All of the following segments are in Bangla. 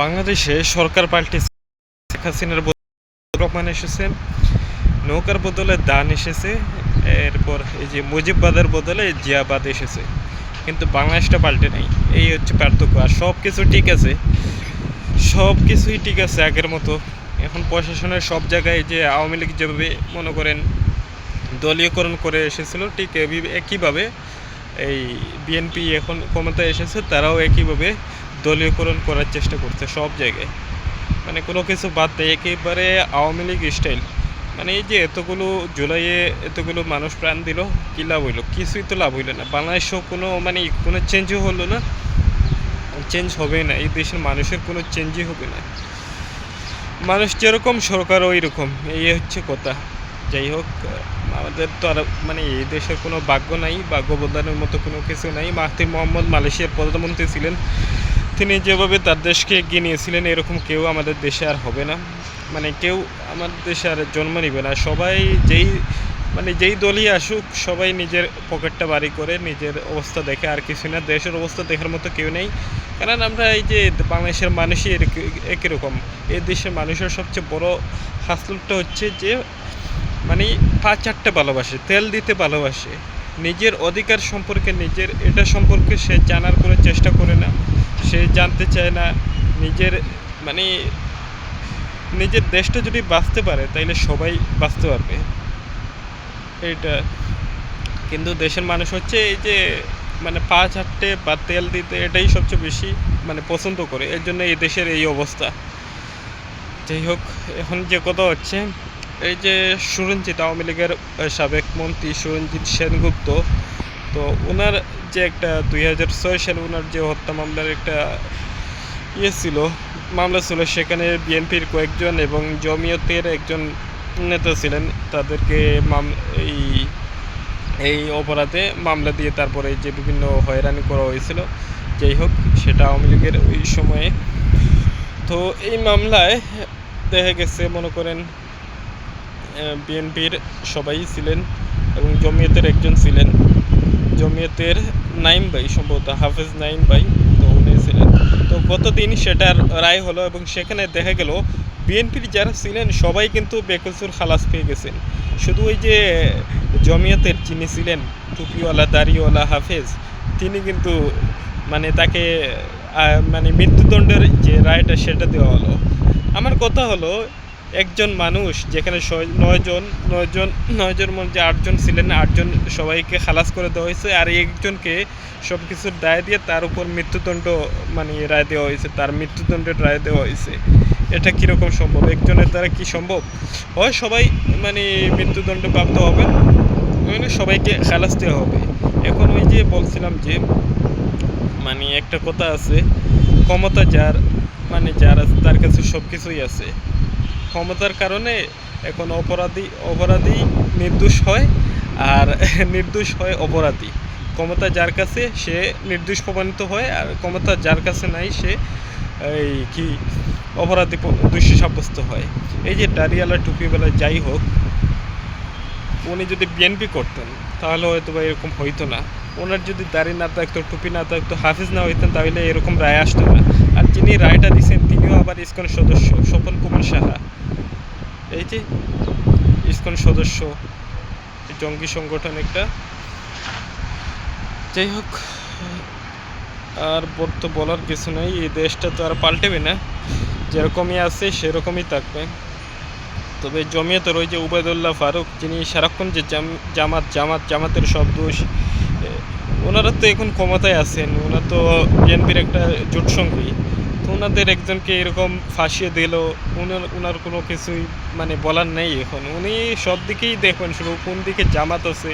বাংলাদেশে সরকার পাল্টেছে। শেখ হাসিনার বদলে রহমান এসেছে, নৌকার বদলে দান এসেছে, এরপর এই যে মুজিববাদের বদলে জিয়াবাদ এসেছে, কিন্তু বাংলাদেশটা পাল্টে নাই। এই হচ্ছে পার্থক্য। আর সব কিছু ঠিক আছে, সব কিছুই ঠিক আছে আগের মতো। এখন প্রশাসনের সব জায়গায় যে আওয়ামী লীগ যেভাবে মনে করেন দলীয়করণ করে এসেছিল, ঠিক একইভাবে এই বিএনপি এখন ক্ষমতায় এসেছে, তারাও একইভাবে দলীয়করণ করার চেষ্টা করছে সব জায়গায়। মানে কোনো কিছু বাদ দেয়, একেবারে আওয়ামী লীগ স্টাইল। মানে এই যে এতগুলো জুলাইয়ে এতগুলো মানুষ প্রাণ দিল, কী লাভ হইলো? কিছুই তো লাভ হইলো না। বাংলাদেশেও কোনো চেঞ্জও হলো না, চেঞ্জ হবে না। এই দেশের মানুষের কোনো চেঞ্জই হবে না। মানুষ যেরকম সরকার ওই রকম, এই হচ্ছে কথা। যাই হোক, আমাদের তো আর এই দেশের কোনো ভাগ্য নাই, ভাগ্য বদলানোর মতো কোনো কিছু নাই। মাহাথির মোহাম্মদ মালয়েশিয়ার প্রধানমন্ত্রী ছিলেন, তিনি যেভাবে তার দেশকে এগিয়ে নিয়েছিলেন, এরকম কেউ আমাদের দেশে আর হবে না। কেউ আমাদের দেশে আর জন্ম নিবে না। সবাই যেই দলই আসুক, সবাই নিজের পকেটটা বাড়ি করে নিজের অবস্থা দেখে, আর কিছু না। দেশের অবস্থা দেখার মতো কেউ নেই। কারণ আমরা এই যে বাংলাদেশের মানুষই একই রকম। এই দেশের মানুষের সবচেয়ে বড় হাসলটা হচ্ছে যে পা চারটে ভালোবাসে, তেল দিতে ভালোবাসে। নিজের অধিকার সম্পর্কে, নিজের এটা সম্পর্কে সে জানার কোনো চেষ্টা করে না, সে জানতে চায় না। নিজের নিজের দেশটা যদি বাঁচতে পারে, তাইলে সবাই বাঁচতে পারবে এইটা। কিন্তু দেশের মানুষ হচ্ছে এই যে পা চাটতে বা তেল দিতে, এটাই সবচেয়ে বেশি পছন্দ করে। এর জন্য এই দেশের এই অবস্থা। যাই হোক, এখন যে কথা হচ্ছে, এই যে সুরঞ্জিত, আওয়ামী লীগের সাবেক মন্ত্রী সুরঞ্জিত সেনগুপ্ত, তো ওনার যে একটা 2006 সালে ওনার যে হত্যা মামলার একটা মামলা ছিল, সেখানে বিএনপির কয়েকজন এবং জমিয়তের একজন নেতা ছিলেন, তাদেরকে এই অপরাধে মামলা দিয়ে তারপরে যে বিভিন্ন হয়রানি করা হয়েছিল। যাই হোক, সেটা আওয়ামী লীগের ওই সময়ে। তো এই মামলায় দেখা গেছে, মনে করেন বিএনপির সবাই ছিলেন এবং জমিয়তের একজন ছিলেন, জমিয়তের নাইম ভাই, সম্ভবত হাফেজ নাইম ভাই, তো উনি ছিলেন। তো গতদিন সেটার রায় হলো এবং সেখানে দেখা গেল বিএনপির যারা ছিলেন সবাই কিন্তু বেকসুর খালাস পেয়ে গেছেন। শুধু ওই যে জমিয়তের যিনি ছিলেন টুপিওয়ালা দাড়িওয়ালা হাফেজ, তিনি কিন্তু তাকে মৃত্যুদণ্ডের যে রায়টা সেটা দেওয়া হলো। আমার কথা হলো, একজন মানুষ যেখানে 9জন মধ্যে 8জন ছিলেন, 8জন সবাইকে খালাস করে দেওয়া হয়েছে, আর একজনকে সব কিছুর দায় দিয়ে তার উপর মৃত্যুদণ্ড রায় দেওয়া হয়েছে, তার মৃত্যুদণ্ডের রায় দেওয়া হয়েছে। এটা কীরকম সম্ভব? একজনের দ্বারা কি সম্ভব হয়? সবাই মৃত্যুদণ্ড প্রাপ্ত হবেন, সবাইকে খালাস দেওয়া হবে। এখন ওই যে বলছিলাম যে একটা কথা আছে, ক্ষমতা যার যার আছে তার কাছে সব কিছুই আছে। ক্ষমতার কারণে এখন অপরাধী নির্দোষ হয়, আর নির্দোষ হয় অপরাধী। ক্ষমতা যার কাছে, সে নির্দোষ প্রমাণিত হয়, আর ক্ষমতা যার কাছে নাই, সে অপরাধী দোষী সাব্যস্ত হয়। এই যে দাড়িওয়ালা টুপিওয়ালা যাই হোক, উনি যদি বিএনপি করতেন তাহলে হয়তো বা এরকম হইতো না। ওনার যদি দাড়ি না থাকতো, টুপি না থাকতো, হাফিজ না হইতেন, তাহলে এরকম রায় আসতো না। আর যিনি রায়টা দিয়েছেন, তিনিও আবার ইসকন সদস্য, স্বপন কুমার সাহা। এই যে ইসকন সদস্য, জঙ্গি সংগঠন একটা। যাই হোক, আর তো বলার কিছু নেই। এই দেশটা তো আর পাল্টেবে না, যেরকমই আছে সেরকমই থাকবে। তবে জমিয়তের ওই যে উবায়দুল্লাহ ফারুক, যিনি সারাক্ষণ যে জামাতের সব দোষ, ওনারা তো এখন ক্ষমতায় আছেন, ওনারা তো বিএনপির একটা জোট সঙ্গী। তো ওনাদের একজনকে এরকম ফাঁসিয়ে দিল, ওনার কোনো কিছুই বলার নেই। এখন উনি সব দিকেই দেখবেন, শুধু কোন দিকে জামাত আছে,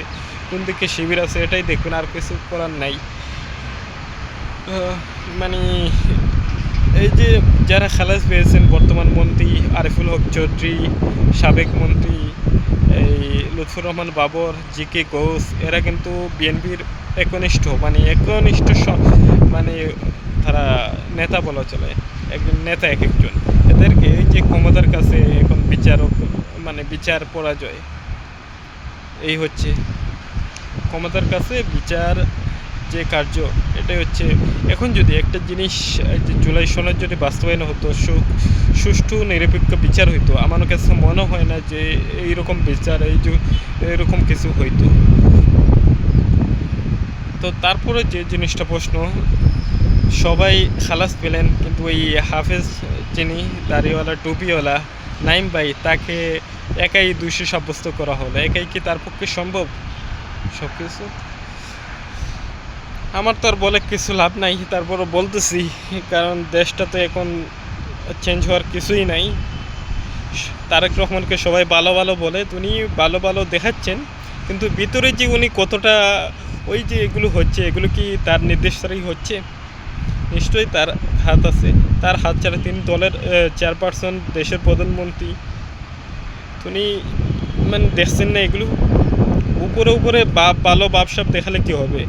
কোন দিকে শিবির আছে, এটাই দেখবেন, আর কিছু করার নাই। এই যে যারা খালাস পেয়েছেন, বর্তমান মন্ত্রী আরিফুল হক চৌধুরী, সাবেক মন্ত্রী এই লুৎফর রহমান বাবর, জিকে ঘোষ, এরা কিন্তু বিএনপির একনিষ্ঠ তারা নেতা বলা চলে, একজন নেতা একজন। এদেরকে এই যে ক্ষমতার কাছে এখন বিচার পরাজয়, এই হচ্ছে ক্ষমতার কাছে বিচার যে কার্য, এটাই হচ্ছে এখন যদি একটা জিনিস যে জুলাই সনদ যদি বাস্তবায়ন হতো, সুষ্ঠু নিরপেক্ষ বিচার হইতো, আমার কাছে মনে হয় না যে এইরকম বিচার এইরকম কিছু হইতো। তো তারপরে যে জিনিসটা প্রশ্ন, সবাই খালাস পেলেন কিন্তু ওই হাফেজ যিনি দাড়িওয়ালা টুপিওয়ালা নাইম ভাই, তাকে একাই দোষী সাব্যস্ত করা হলো। একাই কি তার পক্ষে সম্ভব সব কিছু? আমার তো আর বলে কিছু লাভ নাই, তারপরও বলতেছি, কারণ দেশটা তো এখন চেঞ্জ হওয়ার কিছুই নাই। তারেক রহমানকে সবাই ভালো ভালো বলে, উনি ভালো ভালো দেখাচ্ছেন, কিন্তু ভিতরে যে উনি কতটা ওই যে এগুলো হচ্ছে, এগুলো কি তার নির্দেশ ছাড়াই হচ্ছে? নিশ্চয়ই তার হাত আছে। তার হাত ছাড়া তিনি দলের চেয়ারপারসন, দেশের প্রধানমন্ত্রী, উনি মানে দেখছেন না এগুলো? উপরে উপরে ভালো ভাবসাব দেখালে কি হবে?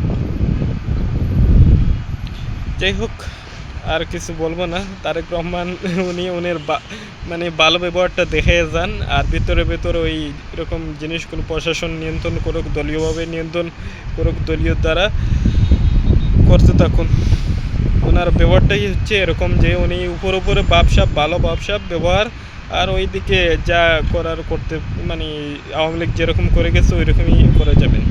যাই হোক, আর কিছু বলবো না। তারেক রহমান উনি ওনার মানে ভালো ব্যবহারটা দেখে যান, আর ভিতরে ভেতরে ওই এরকম জিনিসগুলো প্রশাসন নিয়ন্ত্রণ করুক, দলীয়ভাবে নিয়ন্ত্রণ করুক, দলীয় দ্বারা করতে থাকুন। ওনার ব্যবহারটাই হচ্ছে এরকম যে উনি উপরে ভাবসাব, ভালো ভাবসাব ব্যবহার, আর ওইদিকে যা করার করতে, মানে আওয়ামী লীগ যেরকম করে গেছে ওই রকমই করে যাবেন।